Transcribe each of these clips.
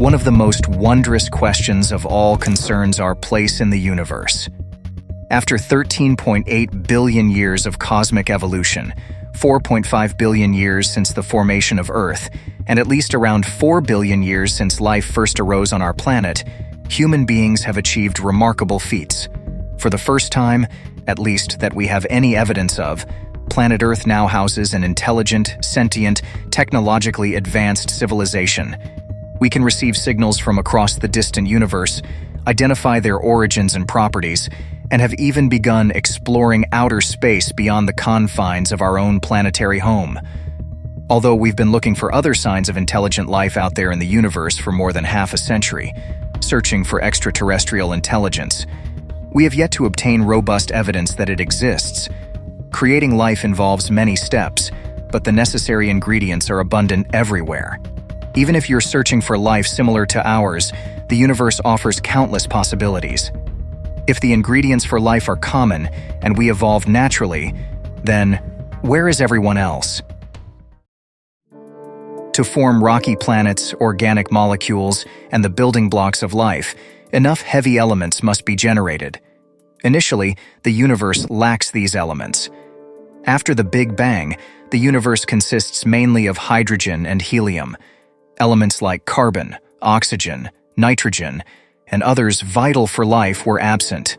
One of the most wondrous questions of all concerns our place in the universe. After 13.8 billion years of cosmic evolution, 4.5 billion years since the formation of Earth, and at least around 4 billion years since life first arose on our planet, human beings have achieved remarkable feats. For the first time, at least that we have any evidence of, planet Earth now houses an intelligent, sentient, technologically advanced civilization. We can receive signals from across the distant universe, identify their origins and properties, and have even begun exploring outer space beyond the confines of our own planetary home. Although we've been looking for other signs of intelligent life out there in the universe for more than half a century, searching for extraterrestrial intelligence, we have yet to obtain robust evidence that it exists. Creating life involves many steps, but the necessary ingredients are abundant everywhere. Even if you're searching for life similar to ours, the universe offers countless possibilities. If the ingredients for life are common and we evolved naturally, then where is everyone else? To form rocky planets, organic molecules, and the building blocks of life, enough heavy elements must be generated. Initially, the universe lacks these elements. After the Big Bang, the universe consists mainly of hydrogen and helium. Elements like carbon, oxygen, nitrogen, and others vital for life were absent.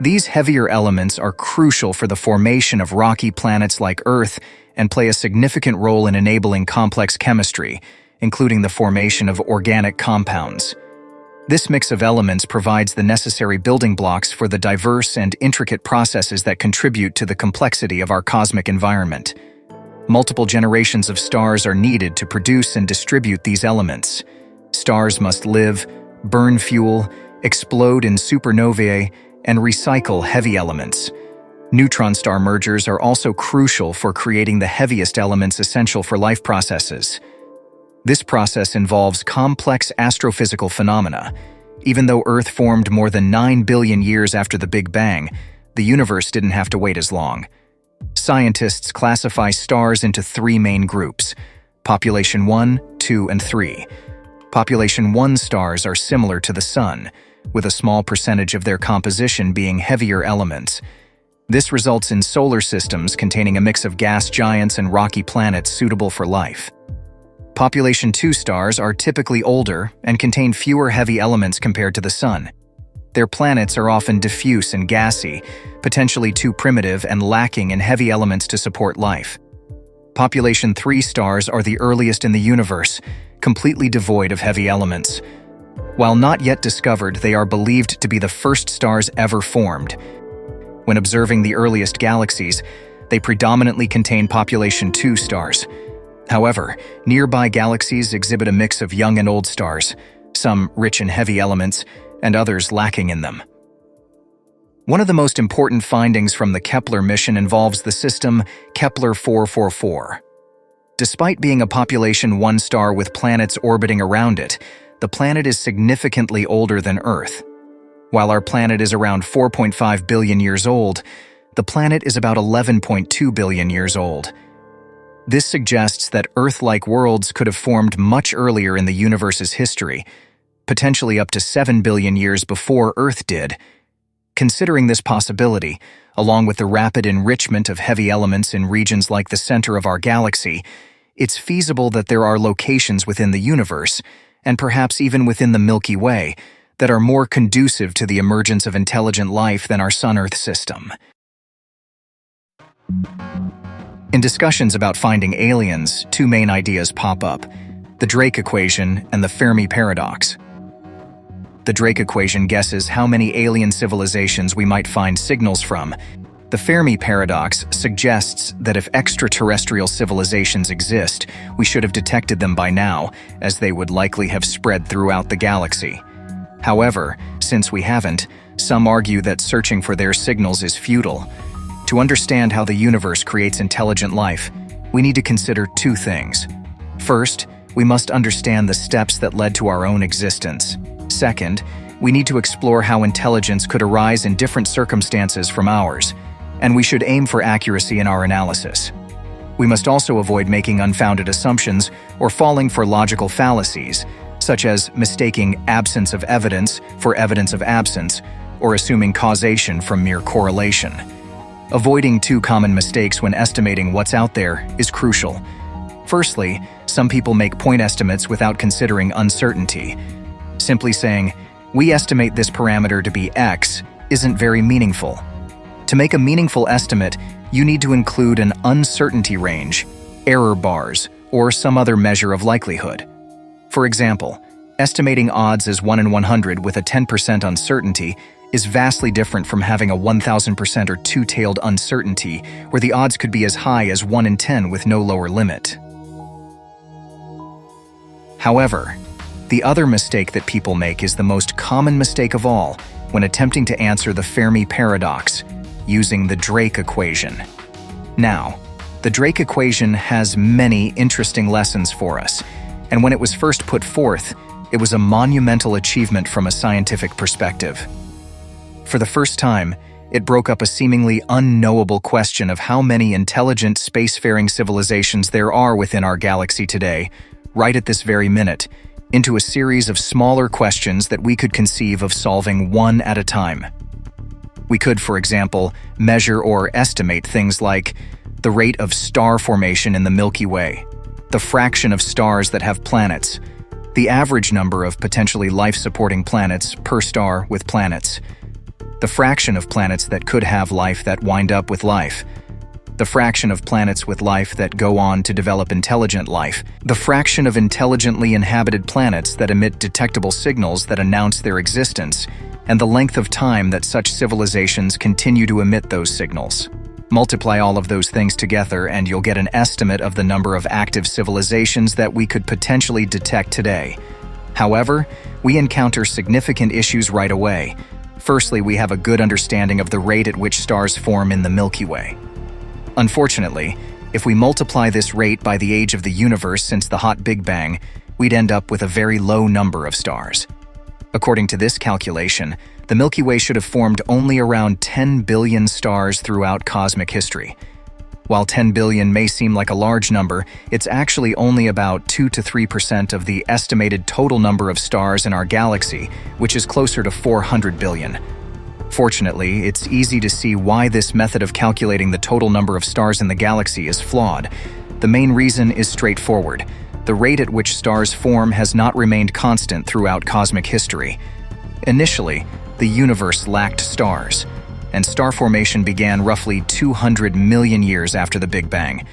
These heavier elements are crucial for the formation of rocky planets like Earth and play a significant role in enabling complex chemistry, including the formation of organic compounds. This mix of elements provides the necessary building blocks for the diverse and intricate processes that contribute to the complexity of our cosmic environment. Multiple generations of stars are needed to produce and distribute these elements. Stars must live, burn fuel, explode in supernovae, and recycle heavy elements. Neutron-star mergers are also crucial for creating the heaviest elements essential for life processes. This process involves complex astrophysical phenomena. Even though Earth formed more than 9 billion years after the Big Bang, the universe didn't have to wait as long. Scientists classify stars into 3 main groups: population 1, 2, and 3. Population 1 stars are similar to the Sun, with a small percentage of their composition being heavier elements. This results in solar systems containing a mix of gas giants and rocky planets suitable for life. Population 2 stars are typically older and contain fewer heavy elements compared to the Sun. Their planets are often diffuse and gassy, potentially too primitive and lacking in heavy elements to support life. Population 3 stars are the earliest in the universe, completely devoid of heavy elements. While not yet discovered, they are believed to be the first stars ever formed. When observing the earliest galaxies, they predominantly contain population 2 stars. However, nearby galaxies exhibit a mix of young and old stars, some rich in heavy elements, and others lacking in them. One of the most important findings from the Kepler mission involves the system Kepler 444. Despite being a population 1 star with planets orbiting around it, the planet is significantly older than Earth. While our planet is around 4.5 billion years old, the planet is about 11.2 billion years old. This suggests that Earth-like worlds could have formed much earlier in the universe's history, potentially up to 7 billion years before Earth did. Considering this possibility, along with the rapid enrichment of heavy elements in regions like the center of our galaxy, it's feasible that there are locations within the universe, and perhaps even within the Milky Way, that are more conducive to the emergence of intelligent life than our Sun-Earth system. In discussions about finding aliens, 2 main ideas pop up: the Drake equation and the Fermi paradox. The Drake equation guesses how many alien civilizations we might find signals from. The Fermi paradox suggests that if extraterrestrial civilizations exist, we should have detected them by now, as they would likely have spread throughout the galaxy. However, since we haven't, some argue that searching for their signals is futile. To understand how the universe creates intelligent life, we need to consider 2 things. First, we must understand the steps that led to our own existence. Second, we need to explore how intelligence could arise in different circumstances from ours, and we should aim for accuracy in our analysis. We must also avoid making unfounded assumptions or falling for logical fallacies, such as mistaking absence of evidence for evidence of absence, or assuming causation from mere correlation. Avoiding two common mistakes when estimating what's out there is crucial. Firstly, some people make point estimates without considering uncertainty. Simply saying, "We estimate this parameter to be X," isn't very meaningful. To make a meaningful estimate, you need to include an uncertainty range, error bars, or some other measure of likelihood. For example, estimating odds as 1 in 100 with a 10% uncertainty is vastly different from having a 1000% or two-tailed uncertainty, where the odds could be as high as 1 in 10 with no lower limit. However, the other mistake that people make is the most common mistake of all when attempting to answer the Fermi paradox, using the Drake equation. Now, the Drake equation has many interesting lessons for us, and when it was first put forth, it was a monumental achievement from a scientific perspective. For the first time, it broke up a seemingly unknowable question of how many intelligent spacefaring civilizations there are within our galaxy today, right at this very minute, into a series of smaller questions that we could conceive of solving one at a time. We could, for example, measure or estimate things like the rate of star formation in the Milky Way, the fraction of stars that have planets, the average number of potentially life-supporting planets per star with planets, the fraction of planets that could have life that wind up with life, the fraction of planets with life that go on to develop intelligent life, the fraction of intelligently inhabited planets that emit detectable signals that announce their existence, and the length of time that such civilizations continue to emit those signals. Multiply all of those things together and you'll get an estimate of the number of active civilizations that we could potentially detect today. However, we encounter significant issues right away. Firstly, we have a good understanding of the rate at which stars form in the Milky Way. Unfortunately, if we multiply this rate by the age of the universe since the hot Big Bang, we'd end up with a very low number of stars. According to this calculation, the Milky Way should have formed only around 10 billion stars throughout cosmic history. While 10 billion may seem like a large number, it's actually only about 2 to 3% of the estimated total number of stars in our galaxy, which is closer to 400 billion. Fortunately, it's easy to see why this method of calculating the total number of stars in the galaxy is flawed. The main reason is straightforward. The rate at which stars form has not remained constant throughout cosmic history. Initially, the universe lacked stars, and star formation began roughly 200 million years after the Big Bang.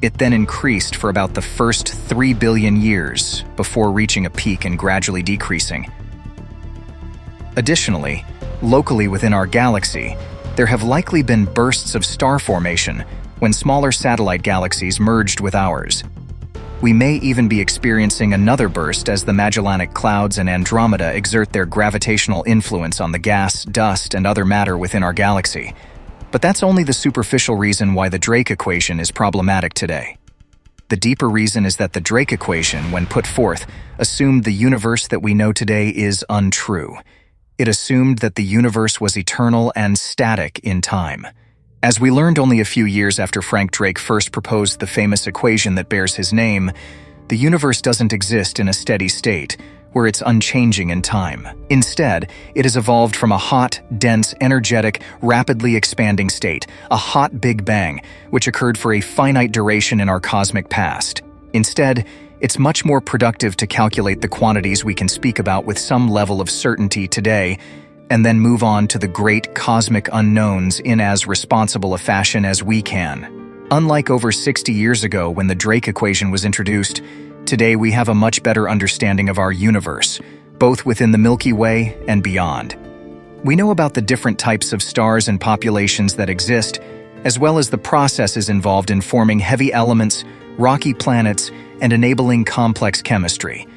It then increased for about the first 3 billion years before reaching a peak and gradually decreasing. Additionally, locally within our galaxy, there have likely been bursts of star formation when smaller satellite galaxies merged with ours. We may even be experiencing another burst as the Magellanic Clouds and Andromeda exert their gravitational influence on the gas, dust, and other matter within our galaxy. But that's only the superficial reason why the Drake equation is problematic today. The deeper reason is that the Drake equation, when put forth, assumed the universe that we know today is untrue. It assumed that the universe was eternal and static in time. As we learned only a few years after Frank Drake first proposed the famous equation that bears his name, the universe doesn't exist in a steady state, where it's unchanging in time. Instead, it has evolved from a hot, dense, energetic, rapidly expanding state, a hot Big Bang, which occurred for a finite duration in our cosmic past. Instead, it's much more productive to calculate the quantities we can speak about with some level of certainty today, and then move on to the great cosmic unknowns in as responsible a fashion as we can. Unlike over 60 years ago when the Drake equation was introduced, today we have a much better understanding of our universe, both within the Milky Way and beyond. We know about the different types of stars and populations that exist, as well as the processes involved in forming heavy elements, rocky planets, and enabling complex chemistry.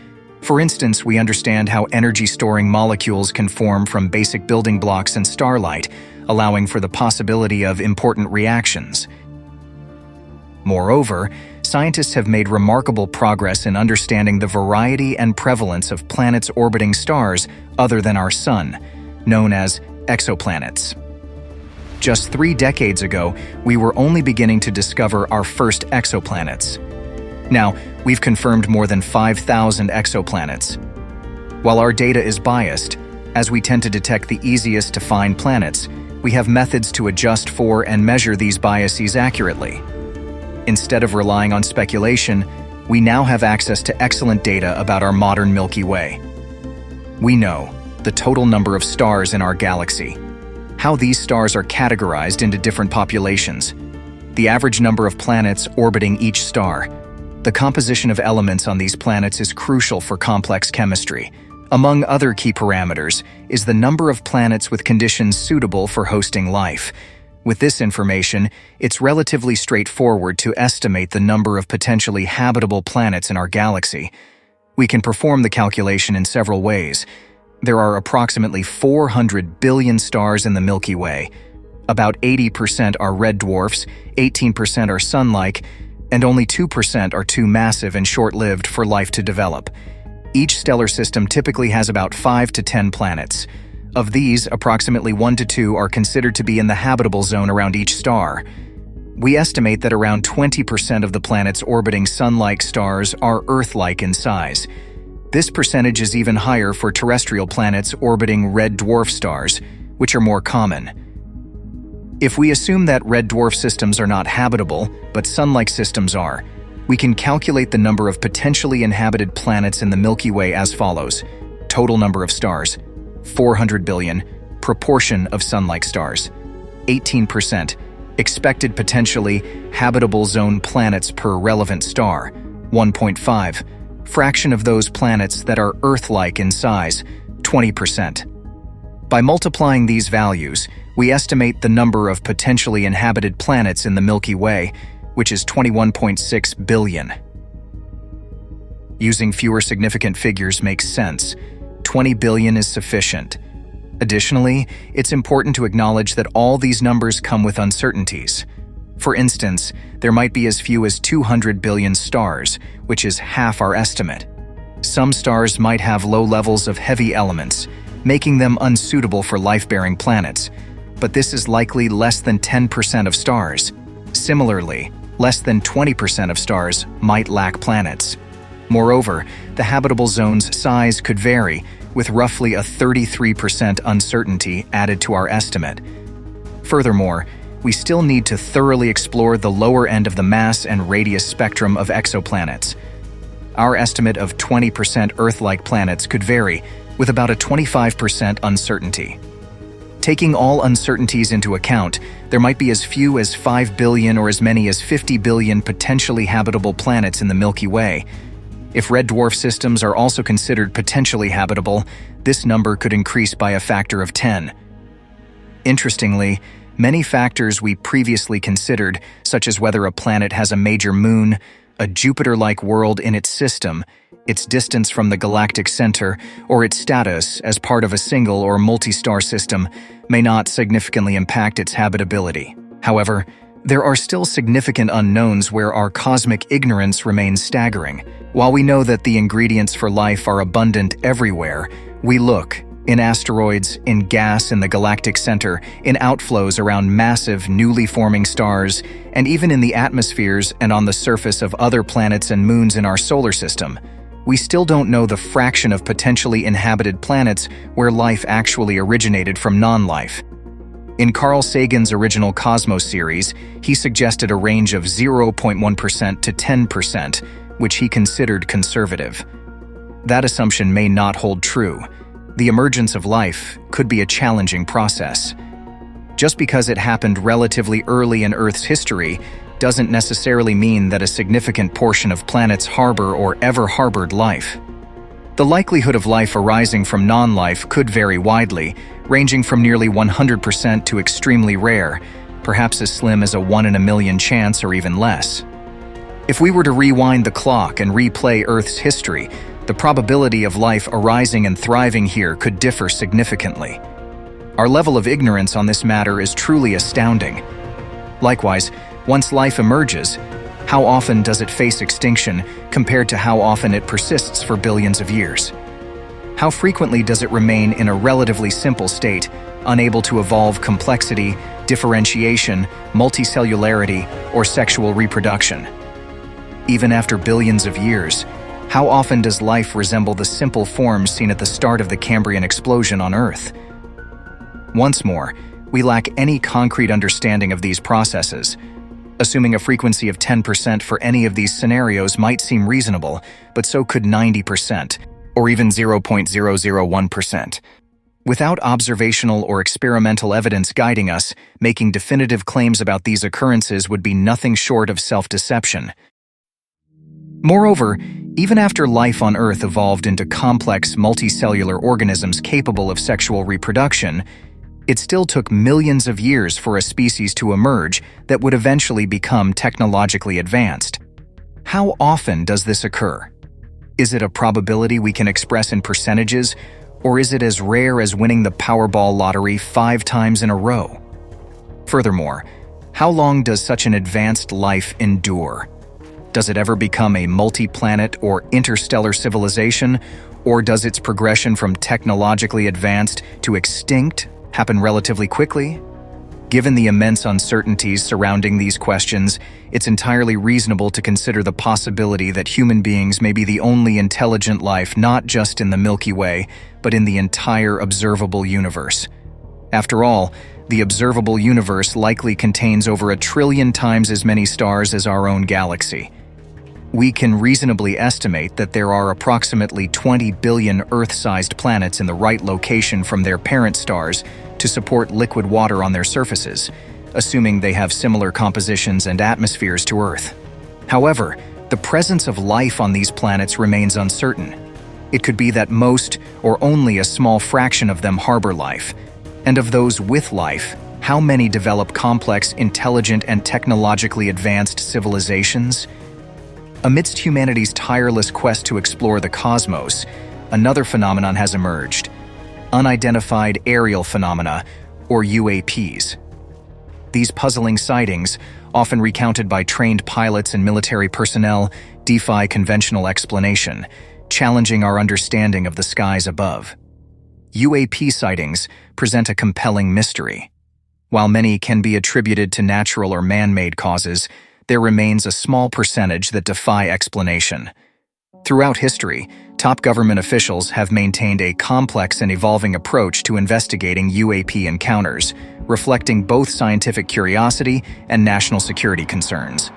For instance, we understand how energy-storing molecules can form from basic building blocks in starlight, allowing for the possibility of important reactions. Moreover, scientists have made remarkable progress in understanding the variety and prevalence of planets orbiting stars other than our Sun, known as exoplanets. Just 3 decades ago, we were only beginning to discover our first exoplanets. Now, we've confirmed more than 5,000 exoplanets. While our data is biased, as we tend to detect the easiest to find planets, we have methods to adjust for and measure these biases accurately. Instead of relying on speculation, we now have access to excellent data about our modern Milky Way. We know the total number of stars in our galaxy, how these stars are categorized into different populations, the average number of planets orbiting each star. The composition of elements on these planets is crucial for complex chemistry. Among other key parameters is the number of planets with conditions suitable for hosting life. With this information, it's relatively straightforward to estimate the number of potentially habitable planets in our galaxy. We can perform the calculation in several ways. There are approximately 400 billion stars in the Milky Way. About 80% are red dwarfs, 18% are sun-like, and only 2% are too massive and short-lived for life to develop. Each stellar system typically has about 5 to 10 planets. Of these, approximately 1 to 2 are considered to be in the habitable zone around each star. We estimate that around 20% of the planets orbiting sun-like stars are Earth-like in size. This percentage is even higher for terrestrial planets orbiting red dwarf stars, which are more common. If we assume that red dwarf systems are not habitable, but sun-like systems are, we can calculate the number of potentially inhabited planets in the Milky Way as follows: total number of stars, 400 billion, proportion of sun-like stars, 18%, expected potentially habitable zone planets per relevant star, 1.5, fraction of those planets that are Earth-like in size, 20%. By multiplying these values, we estimate the number of potentially inhabited planets in the Milky Way, which is 21.6 billion. Using fewer significant figures makes sense. 20 billion is sufficient. Additionally, it's important to acknowledge that all these numbers come with uncertainties. For instance, there might be as few as 200 billion stars, which is half our estimate. Some stars might have low levels of heavy elements, making them unsuitable for life-bearing planets, but this is likely less than 10% of stars. Similarly, less than 20% of stars might lack planets. Moreover, the habitable zone's size could vary, with roughly a 33% uncertainty added to our estimate. Furthermore, we still need to thoroughly explore the lower end of the mass and radius spectrum of exoplanets. Our estimate of 20% Earth-like planets could vary, with about a 25% uncertainty. Taking all uncertainties into account, there might be as few as 5 billion or as many as 50 billion potentially habitable planets in the Milky Way. If red dwarf systems are also considered potentially habitable, this number could increase by a factor of 10. Interestingly, many factors we previously considered, such as whether a planet has a major moon, a Jupiter-like world in its system, its distance from the galactic center, or its status as part of a single or multi-star system, may not significantly impact its habitability. However, there are still significant unknowns where our cosmic ignorance remains staggering. While we know that the ingredients for life are abundant everywhere, we look in asteroids, in gas in the galactic center, in outflows around massive, newly forming stars, and even in the atmospheres and on the surface of other planets and moons in our solar system. We still don't know the fraction of potentially inhabited planets where life actually originated from non-life. In Carl Sagan's original Cosmos series, he suggested a range of 0.1% to 10%, which he considered conservative. That assumption may not hold true. The emergence of life could be a challenging process. Just because it happened relatively early in Earth's history doesn't necessarily mean that a significant portion of planets harbor or ever harbored life. The likelihood of life arising from non-life could vary widely, ranging from nearly 100% to extremely rare, perhaps as slim as a 1 in a million chance or even less. If we were to rewind the clock and replay Earth's history, the probability of life arising and thriving here could differ significantly. Our level of ignorance on this matter is truly astounding. Likewise, once life emerges, how often does it face extinction compared to how often it persists for billions of years? How frequently does it remain in a relatively simple state, unable to evolve complexity, differentiation, multicellularity, or sexual reproduction? Even after billions of years, how often does life resemble the simple forms seen at the start of the Cambrian explosion on Earth? Once more, we lack any concrete understanding of these processes. Assuming a frequency of 10% for any of these scenarios might seem reasonable, but so could 90%, or even 0.001%. Without observational or experimental evidence guiding us, making definitive claims about these occurrences would be nothing short of self-deception. Moreover, even after life on Earth evolved into complex multicellular organisms capable of sexual reproduction, it still took millions of years for a species to emerge that would eventually become technologically advanced. How often does this occur? Is it a probability we can express in percentages, or is it as rare as winning the Powerball lottery 5 times in a row? Furthermore, how long does such an advanced life endure? Does it ever become a multi-planet or interstellar civilization, or does its progression from technologically advanced to extinct happen relatively quickly? Given the immense uncertainties surrounding these questions, it's entirely reasonable to consider the possibility that human beings may be the only intelligent life not just in the Milky Way, but in the entire observable universe. After all, the observable universe likely contains over 1 trillion times as many stars as our own galaxy. We can reasonably estimate that there are approximately 20 billion Earth-sized planets in the right location from their parent stars to support liquid water on their surfaces, assuming they have similar compositions and atmospheres to Earth. However, the presence of life on these planets remains uncertain. It could be that most, or only a small fraction of them harbor life. And of those with life, how many develop complex, intelligent, and technologically advanced civilizations? Amidst humanity's tireless quest to explore the cosmos, another phenomenon has emerged: unidentified aerial phenomena, or UAPs. These puzzling sightings, often recounted by trained pilots and military personnel, defy conventional explanation, challenging our understanding of the skies above. UAP sightings present a compelling mystery. While many can be attributed to natural or man-made causes, there remains a small percentage that defy explanation. Throughout history, top government officials have maintained a complex and evolving approach to investigating UAP encounters, reflecting both scientific curiosity and national security concerns.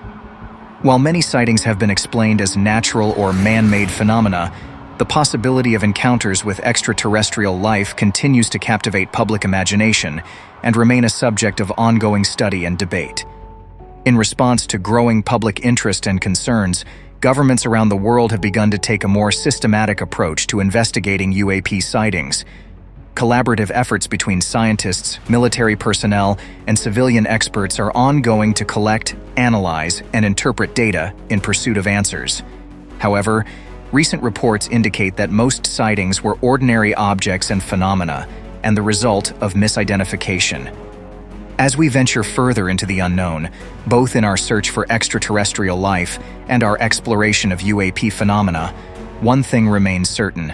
While many sightings have been explained as natural or man-made phenomena, the possibility of encounters with extraterrestrial life continues to captivate public imagination and remain a subject of ongoing study and debate. In response to growing public interest and concerns, governments around the world have begun to take a more systematic approach to investigating UAP sightings. Collaborative efforts between scientists, military personnel, and civilian experts are ongoing to collect, analyze, and interpret data in pursuit of answers. However, recent reports indicate that most sightings were ordinary objects and phenomena, and the result of misidentification. As we venture further into the unknown, both in our search for extraterrestrial life and our exploration of UAP phenomena, one thing remains certain: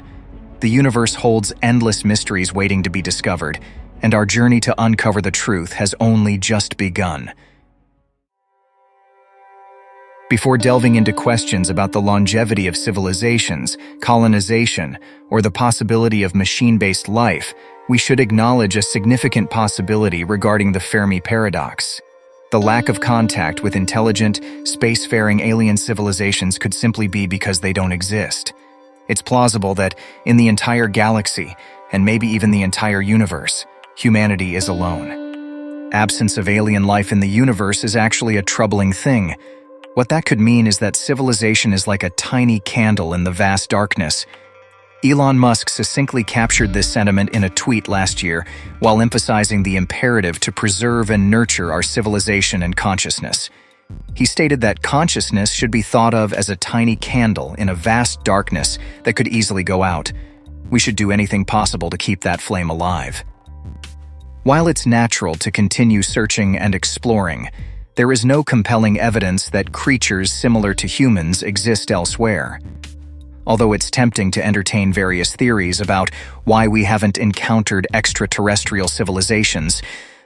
the universe holds endless mysteries waiting to be discovered, and our journey to uncover the truth has only just begun. Before delving into questions about the longevity of civilizations, colonization, or the possibility of machine-based life, we should acknowledge a significant possibility regarding the Fermi paradox. The lack of contact with intelligent, spacefaring alien civilizations could simply be because they don't exist. It's plausible that, in the entire galaxy, and maybe even the entire universe, humanity is alone. Absence of alien life in the universe is actually a troubling thing. What that could mean is that civilization is like a tiny candle in the vast darkness. Elon Musk succinctly captured this sentiment in a tweet last year while emphasizing the imperative to preserve and nurture our civilization and consciousness. He stated that consciousness should be thought of as a tiny candle in a vast darkness that could easily go out. We should do anything possible to keep that flame alive. While it's natural to continue searching and exploring, there is no compelling evidence that creatures similar to humans exist elsewhere. Although it's tempting to entertain various theories about why we haven't encountered extraterrestrial civilizations,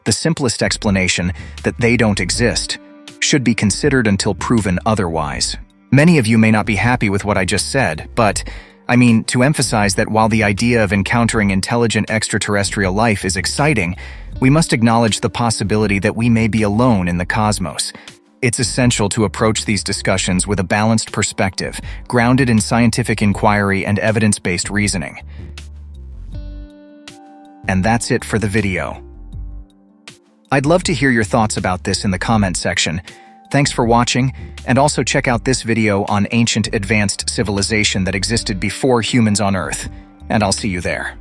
the simplest explanation, that they don't exist, should be considered until proven otherwise. Many of you may not be happy with what I just said, but to emphasize that while the idea of encountering intelligent extraterrestrial life is exciting, we must acknowledge the possibility that we may be alone in the cosmos. It's essential to approach these discussions with a balanced perspective, grounded in scientific inquiry and evidence-based reasoning. And that's it for the video. I'd love to hear your thoughts about this in the comment section. Thanks for watching, and also check out this video on ancient advanced civilization that existed before humans on Earth, and I'll see you there.